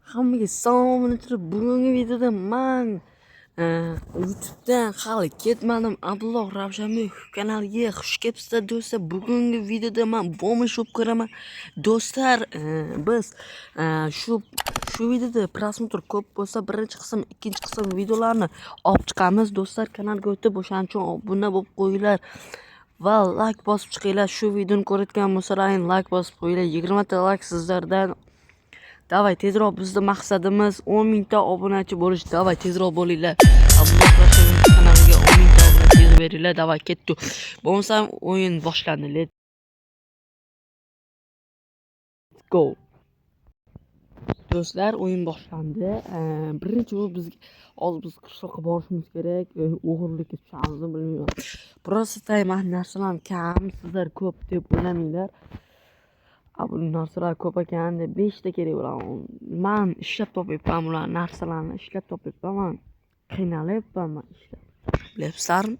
Hammaga salom alaykum. Bugungi videoda men YouTube'dan hali ketmadim. Abdulloh Ravshanbek kanaliga xush kelibsizlar do'stlar. Bugungi videoda men bomba shop ko'raman. Do'stlar, biz shu videoda prosmotr ko'p bo'lsa, birinchi qism, ikkinchi qism videolarni olib chiqamiz. Do'stlar, kanalga o'tib o'shaning uchun obuna bo'lib qo'yinglar. Va like bosib chiqinglar. Shu videoni ko'rayotgan bo'lsalaring like bosib qo'yinglar. 20 ta like sizlardan. Davay tezroq, bizning maqsadimiz 10 mingta obunachi bo'lish. Davay tezroq bo'linglar. Abdulloh Ravshanbek kanaliga 10 mingta obunachi yig'ib beringlar. Davay ketdi. Bo'lmasam o'yin boshlandi. Let's go. Do'stlar, o'yin boshlandi. Birinchi biz qishloqqa borishimiz kerak. O'g'irlikka tushamizni bilmayman. Просто tayman narsalar kam, sizlar ko'p deb o'ylamanglar. Bu narsalar ko'p ekan deb 5 ta kerak bo'ladi. Men ishlab topyapman bular narsalarni, ishlab topyapman. Qiynalyapman men ishlab. Bilasizlarmi?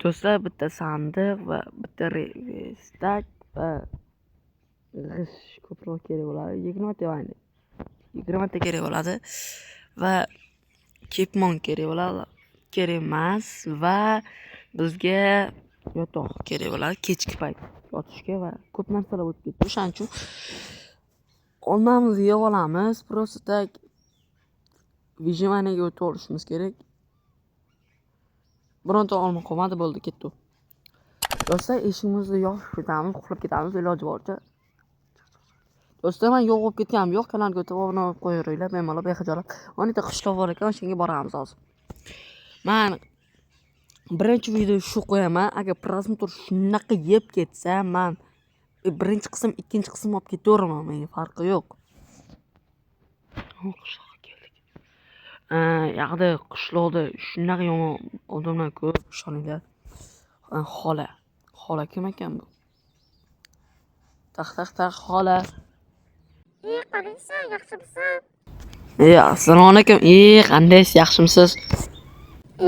Do'stlar, bitta sandiq va bitta restak va g'ish ko'proq kerak bo'ladi. 20 ta ayni. 20 ta kerak bo'ladi va kepmon kerak bo'ladi. Kerak emas va bizga yotoq kerak bo'ladi kechki payt yotishga va ko'p narsalar o'tib ketdi. O'shaning uchun olmamizni yeb olamiz. Просто tak vijimaniyaga o'tib olishimiz kerak. Bironta olma qolmadi, bo'ldi, ketdi. Do'stlar, eshigimizni yopib ketamiz, uxlab ketamiz iloji boricha. Do'stlar, men yo'q bo'lib ketganim yo'q, kanalga o'tib obuna bo'lib qo'yaveringlar, bemalol bexijolat. O'nta qishloq bor ekan, o'shanga boramiz hozir. Men birinchi video shu qo'yaman. Agar prosmotr shunaqa yeb ketsa, men birinchi qism, ikkinchi qism olib ketaveraman, menga farqi yo'q. Qishloqqa keldik. Yoqda qishloqda shunaqa yomon odamlar ko'p, ishoninglar. Xola kim ekan bu? Tax xola. Qalaysan, yaxshimisan? Assalomu alaykum. Qandaysiz, yaxshimisiz?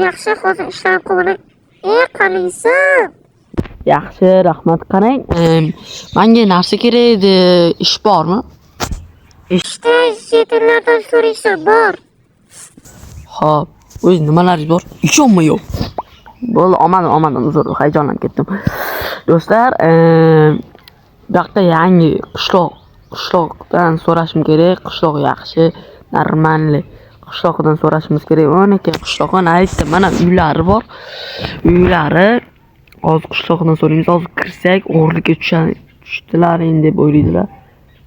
Yaxshi, hozir ishlar qilaman. Qalaysan? Yaxshi, rahmat. Qarang, menga narsa kerak edi. Ish bormi? Ishda yetillardan so'raysan, bor. Xo'p, o'z nimalaringiz bor? Ishonmi yo'q? Bo'ldi, omadim, uzr, hayajonlanib ketdim. Do'stlar, bu yoqda yangi qishloqdan so'rashim kerak. Qishloq yaxshi, normalniy qishloqdan so'rashimiz kerak. O'naka qishloqdan aytdim, mana uylari bor. Uylari hozir qishloqdan so'raymiz. Hozir kirsak, o'g'irlikka tushdilaring deb o'ylaydilar.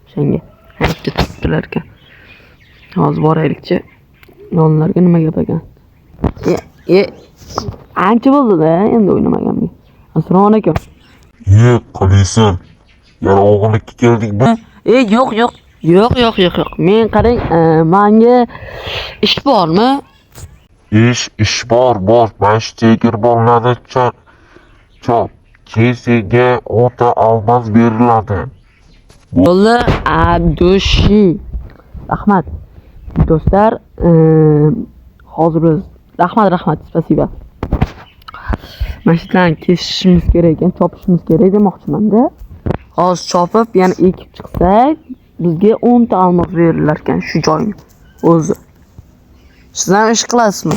O'shanga aytib turibdilar ekan. Hozir boraylikchi. Yonlarga nima gap ekan? Ancha bo'ldi-da, endi o'ynamaganman. Assalomu alaykum. Qalaysan? Yana o'g'irlikka keldikmi? Yo'q. Men qarang, menga ish bormi? Ish bor. Mana shu tegirmonlarni chop. Kesiga o'ta almaz beriladi. Bo'ldi, adushi. Rahmat. Do'stlar, hozir biz rahmat, spasiba. Mashinadan kesishimiz kerak ekan, chopishimiz kerak demoqchiman-da. Hozir chopib, yana ekib chiqsak, bizga 10 ta almos berillar ekan shu joyni o'zi. Siz ham ish qilasizmi?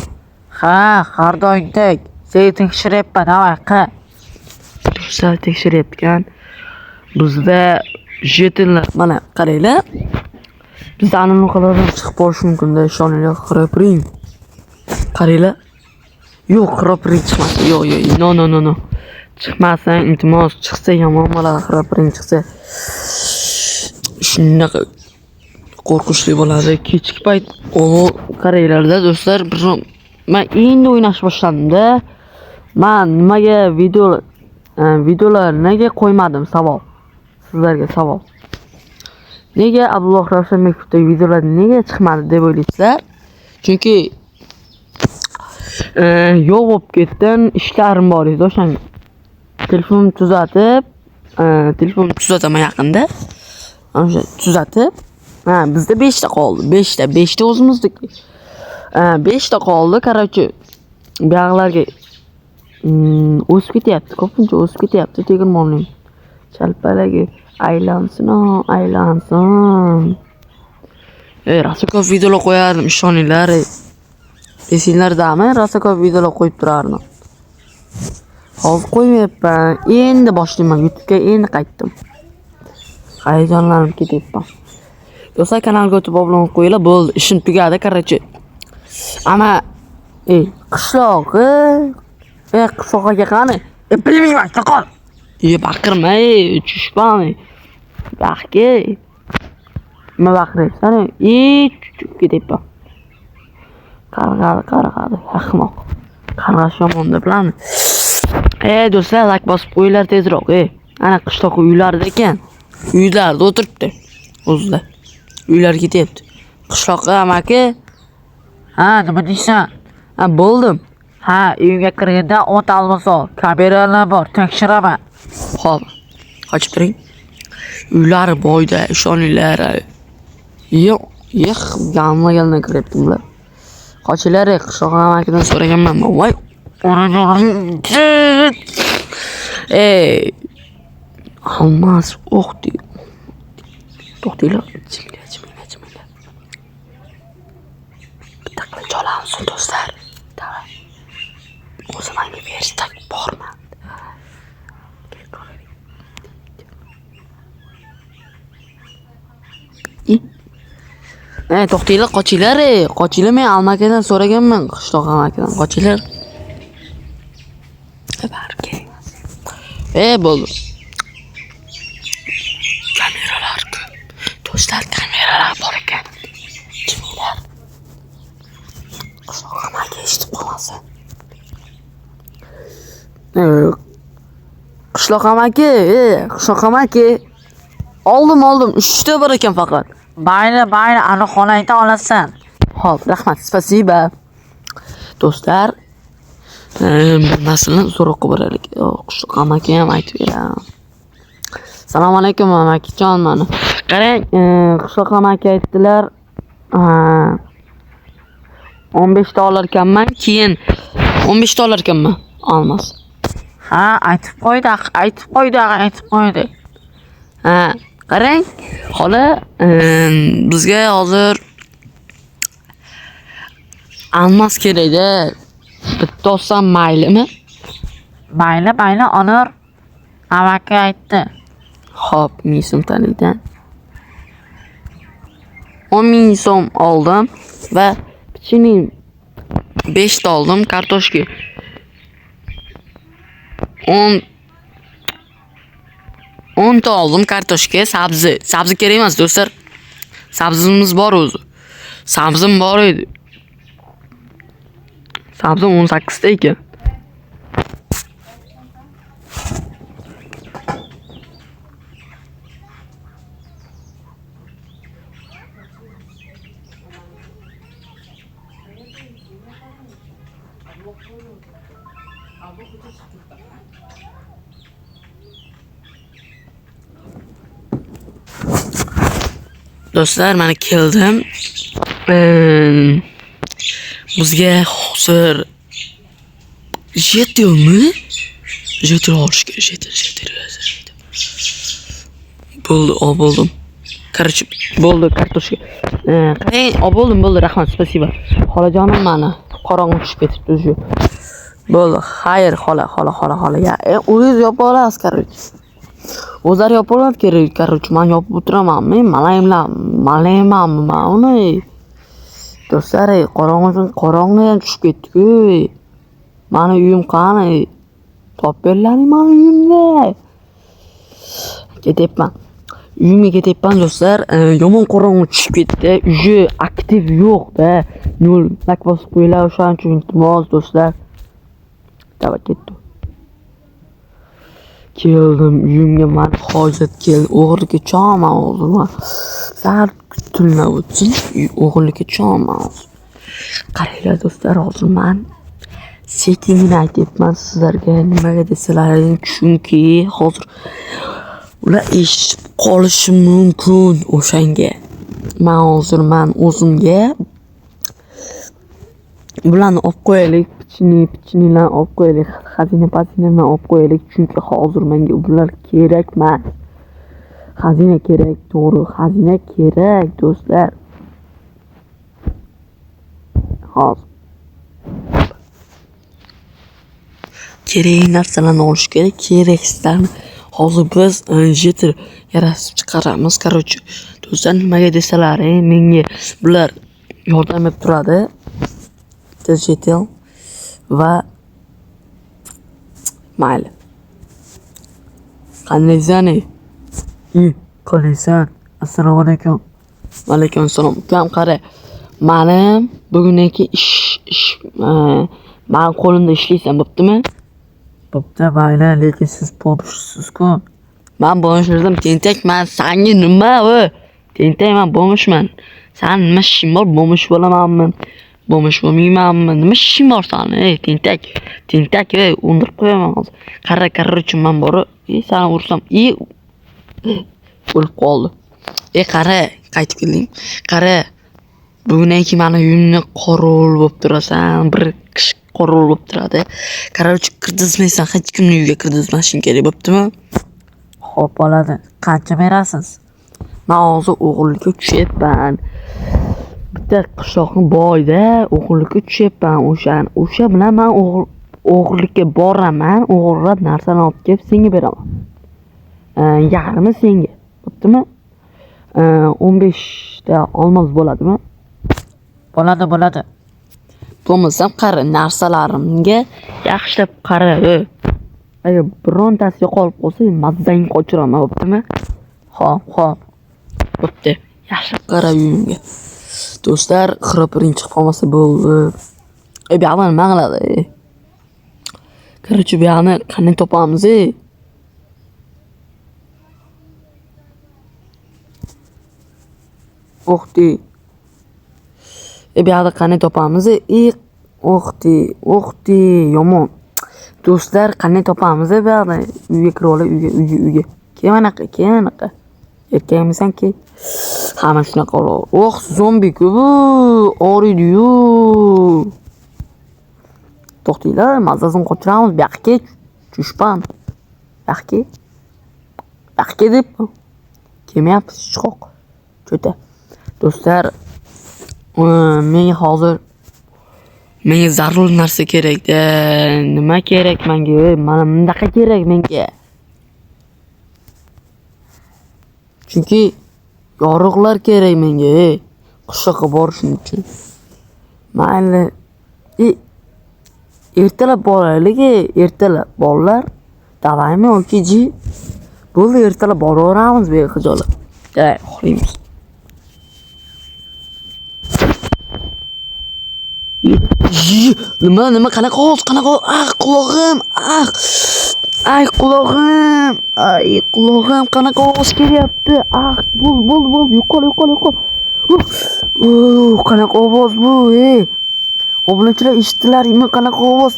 Ha, har doimdek. Seni tekshiryapman, davay. Do'stlar, tekshiryapkan. Bizda jetinlar, mana qaranglar. Bizda anaqa chiqib qolishi mumkin-da, ishoninglar, xirapiring. Qaranglar. Yo'q, xirapiring chiqmasa. Yo'q. No. Chiqmasin, iltimos, chiqsa yomon bo'ladi, xirapiring chiqsa. Shunaqa qo'rqinchli bo'ladi. Kechki payt qaranglar-da do'stlar, men endi o'ynash boshladim-da. Men nimaga videolar nega qo'ymadim? Savol. Sizlarga savol. Nega Abdulloh Ravshanbekovdagi videolar nega chiqmadi deb o'ylaysizlar? Chunki yo'q bo'lib ketdim, ishlarim bor edi o'shanga. Telefonimni tuzataman yaqinda. O'sha tuzatib, bizda 5 ta qoldi. 5 ta o'zimizniki. 5 ta qoldi, qarochi. Bu yoqlarga o'sib ketyapti, ko'pincha o'sib ketyapti tegirmonning. Chalpalagi aylansin. Rosa ko'p videolar qo'yardim, ishoninglar. Esinglardami? Rosa ko'p videolar qo'yib turardim. Hozir qo'ymayapman. Endi boshlayman. YouTube'ga endi qaytdim. Hayajonlanib ketyapman. Do'stlar, kanalga o'tib obuna qo'yinglar, bo'ldi. Ishim tugadi, короче. Ama qishloqqa, qishloqqa qani? Bilmayman, taqol. Baqirma, tushpani. Baxki. Nima baqiraysan? Chuchib ketyapman. Qarg'adi, ahmoq. Qarg'ash yomon deb bilami? Do'stlar, like bosib qo'yinglar tezroq. Ana qishloq uylarda ekan. Uylarda o'tiribdi. O'zida. Uylar ketyapti. Qishloqqa amaki. Ha, nima deysan? Ha, bo'ldim. Ha, uyga kirganda o't almaso, kameralar bor, tekshiraman. Xo'p. Qochib turing. Uylari boyda, ishoninglar. Yo'q, gamma kiryaptimlar. Qochinglar, qishloq amakidan so'raganman. Voy, almas o'qdi. To'xtinglar, chiminglar. Bitta qilib jolamsin do'stlar. Davay. O'zim menga berishdak bormi? To'xtinglar, qochinglar, men almakadan so'raganman, qishloq amakidan, qochinglar. Barka. Bo'ldi. Kameralar. Do'stlar, kameralar bor ekan. Kimlar? Qishloq amaki eshitib qolmasin. Qishloq amaki. Oldim, 3 ta bor ekan faqat. Bayna, ana xonangda olasan. Xo'p, rahmat, spasiba. Do'stlar, bir narsani so'roqqa boraylik. Qishloq amaki ham aytib beraman. Assalomu alaykum amakijon, mana. Qarang, qishloq amaki aytdilar, 15 ta olarkanman, keyin 15 ta olarkanman. Olmas. Ha, aytib qo'ydi. Ha, qarang, xola, bizga hozir almas kerak-da. Bitta olsam maylimi? Mayli, Onur. Amaki aytdi. Xo'p, 1000 so'm taniydan. 10.000 so'm oldim va pichining 5 ta oldim, kartoshka 10 ta oldim, kartoshka, sabzi kerak emas do'stlar. Sabzimiz bor o'zi. Sabzim bor edi. Sabzim 18 ta ekan. Do'stlar, mana keldim. Bizga hozir jetonmi? Jeton olish kerak, jeton. Bo'ldim. Короче, bo'ldi, kartoshka. Bo'ldi, rahmat, spasiba. Xolajonim, mana qorong'i tushib ketibdi shu. Bo'ldi, xayr, xola. Ya, o'zingiz yopa olasiz, короче. O'zlari yopolmab kerak, короче, men yopib o'tiramanmi? Malaymanmi men uni? Do'stlar, qorong'i ham tushib ketdi-ku. Mani uyim qani? Topib berlaring mani uyimga. Uyimga ketyapman do'stlar. Yomon qorong'i tushib ketdi. Uyi aktiv yo'q-da. 0 like bosib qo'yinglar, o'shaning uchun iltimos do'stlar. Davay ketdi. Keldim uyimga, men hojat keldi. O'g'irlikka cho'man hozir. Sal kutilma o'tsin. O'g'irlikka cho'man. Qaranglar do'stlar, hozir men setingini aytyapman sizlarga, nimaga desalaring, chunki hozir ular eshitib qolishi mumkin o'shanga. Men o'zimga bularni olib qo'yaylik, pichinilar olib qo'yaylik, xazina olib qo'yaylik, chunki hozir menga bular kerakmas. Xazina kerak, to'g'ri, xazina kerak do'stlar. hozir. Kerakli narsalarni olish kerak, keraksizlarni hozir biz jeter yarasib chiqaramiz. Короче, do'stlar nimaga desalar, menga bular yordam berib turadi. Digital va mayli. Qandaysan? Qalaysan? Assalomu alaykum. Va alaykum assalom. Ukam qara. Mani bugungi ish men qo'limda ishlaysan, bo'ptimi? Bo'pti, mayli, lekin siz pomishsiz-ku. Men bomishdim, tentak, men senga nima o? Tentak, men bomishman. Sen nima ishing bor? Bomish bo'lamanmi? Bomish bo'lmaymanmi? Nima ishing bor seni? Tentak. Tentak, o'ndirib qo'yaman hozir. Qara uchun men bor. Seni ursam, o'lib qoldi. Qara, qaytib kelding. Qara. Bugungi meni uyimni qorol bo'lib turasan, bir kishi qorol bo'lib turadi. Короче, kirdizmaysan, hech kimni uyiga kirdizmashing kerak, bo'ptimi? Xo'p, bo'ladi. Qancha berasiz? Men hozir o'g'illikka tushyapman. Bitta qishloqni boyda o'g'illikka tushyapman. O'sha bilan men o'g'illikka boraman, o'g'irlab narsani olib kelib senga beraman. Yarmi senga, bo'ptimi? 15 ta olmos bo'ladimi? Bo'ladi. Bo'lmasam qara, narsalarimga yaxshilab qara. Agar birontasiga qolib qolsa, mazzangni qochiraman, bo'ptimi? Xo'p. Bo'pti. Yaxshilab qara uyimga. Do'stlar, xirapiring chiqib qolmasa bo'ldi. Bu yoqni nima qiladi? Короче, bu yoqni qanday topamiz? O'xti. Bu yoqda qanday topamiz? O'xti, yomon. Do'stlar, qanday topamiz bu yoqda? Uyga kirib olay, uyga. Kemanaqa. Erkakmisan-ki? Hamma shunaqa qoladi. Zombi-ku bu. O'riydi-yu. To'xtinglar, mazzasini qochiramiz. Bu yoqqa chushpan. Bu yoqqa deb. Kelmayapsiz, chiqoq. Cho'ta. Do'stlar, menga zarur narsa kerak-da. Nima kerak menga? Mana bundaqa kerak menga. Chunki yorug'lar kerak menga, qishloqqa borishim uchun. Mayli. Ertalab boraylik, ertalab bolalar. Davaymi okiji? Bo'ldi, ertalab boraveramiz bexijolat. Xo'raymiz. Nima qanaqa ovoz? Qulog'im. Qulog'im qanaqa ovoz kelyapti? Bo'l, yo'qol. Qanaqa ovoz bu, Obunachilar eshitdilarmi? Qanaqa ovoz?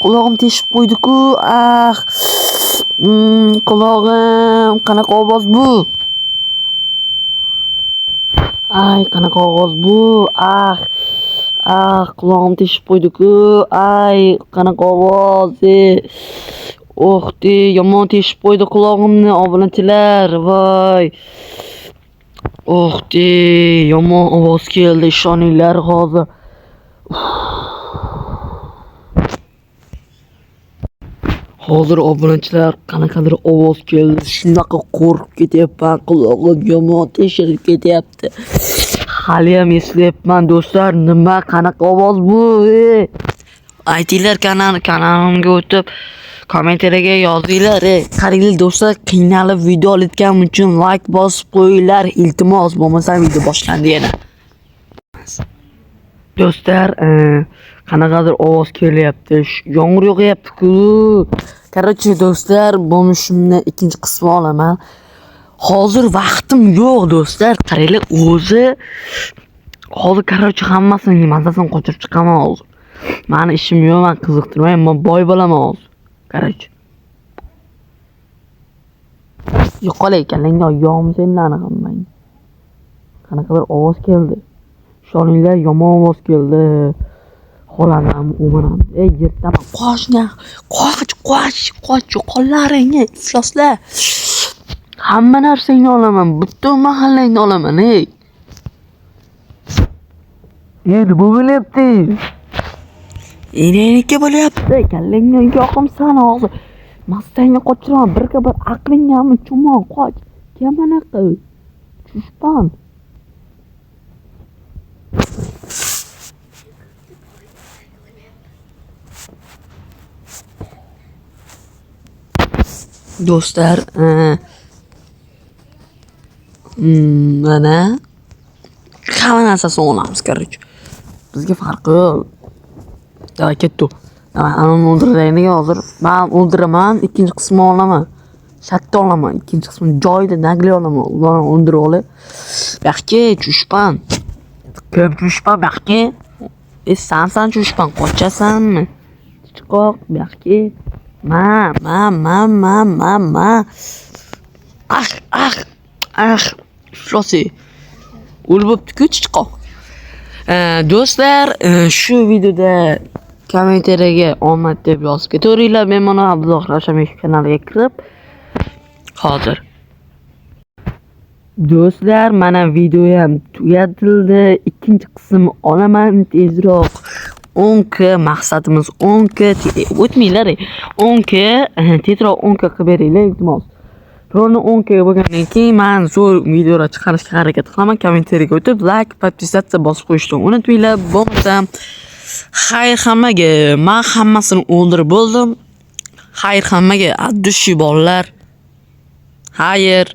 Qulog'im teshib qo'ydi-ku. Qulog'im, qanaqa ovoz bu? Qanaqa ovoz bu? Qulog'im teshib qo'ydi-ku. Qanaqa ovoz? O'xti, yomon teshib qo'ydi qulog'imni, obunachilar. Voy. O'xti, yomon ovoz keldi, ishoninglar hozir. Hozir obunachilar, qanaqadir ovoz keldi. Shunaqa qo'rqib ketyapman, qulog'im yomon teshilib ketyapti. Hali ham eslayapman do'stlar, nima qanaqa ovoz bu? Aytinglar, kanalimga o'tib kommentariyaga yozinglar. Qaranglar do'stlar, qiynalib video olayotganim uchun like bosib qo'yinglar, iltimos, bo'lmasa video boshlandi yana. Do'stlar, qanaqadir ovoz kelyapti. Yomg'ir yog'yapti-ku. Короче, do'stlar, bo'lmishimni ikkinchi qismi olaman. Hozir vaqtim yo'q do'stlar. Qaranglar, o'zi hozir короче hammasini mazasini qochirib chiqaman hozir. Meni ishim yo'q, men qiziqtirmayman, men boy bo'laman hozir. Короче. Yo'qol ekanlar, yo'qmi senlarni hammang. Qanaqadir ovoz keldi. Ishoninglar, yomon ovoz keldi. Xolanam, umanam. Yerdaman. Qoch, yo'qollaringni, ifloslar. Hamma narsangni olaman, butun mahallangni olaman, Nima bo'lyapti? Nega bo'lyapti? Kallangga yoqimsan hozir. Mastangni qochiraman, birga bir aqlingami chumon qoch. Kamanaqa. Chushpan. Do'stlar, mana hamma narsasini olamiz, короче. Bizga farqi yo'q. Davay ketdi. Anani o'ldiraylik hozir. Men o'ldiraman, ikkinchi qismini olaman. Shartta olaman, ikkinchi qismini joyida naglay olaman. Ularni o'ldirib olib. Yaxki, chushpan. Kim chushpan yaxki? Sensan chushpan, qochasanmi? Chiqoq, yaxki. Ma. Shlosi. O'lib bo'pti-ku chiqoq. Do'stlar, shu videoda kommentariyaga omad deb yozib ketaveringlar. Men mana Abdulloh Ravshanbekov kanaliga kirib hozir. Do'stlar, mana video ham tugatildi. Ikkinchi qism olaman tezroq. 10k maqsadimiz 10k o'tmanglar. 10k tezroq 10k qilib beringlar iltimos. Roni 10k bo'lgandan keyin men zo'r videolar chiqarishga harakat qilaman. Kommentariyaga o'tib, like, podpisatsiya bosib qo'yishni unutmanglar. Bo'lmasa xayr hammaga. Men hammasini o'ldirib bo'ldim. Xayr hammaga, addushi bolalar. Xayr.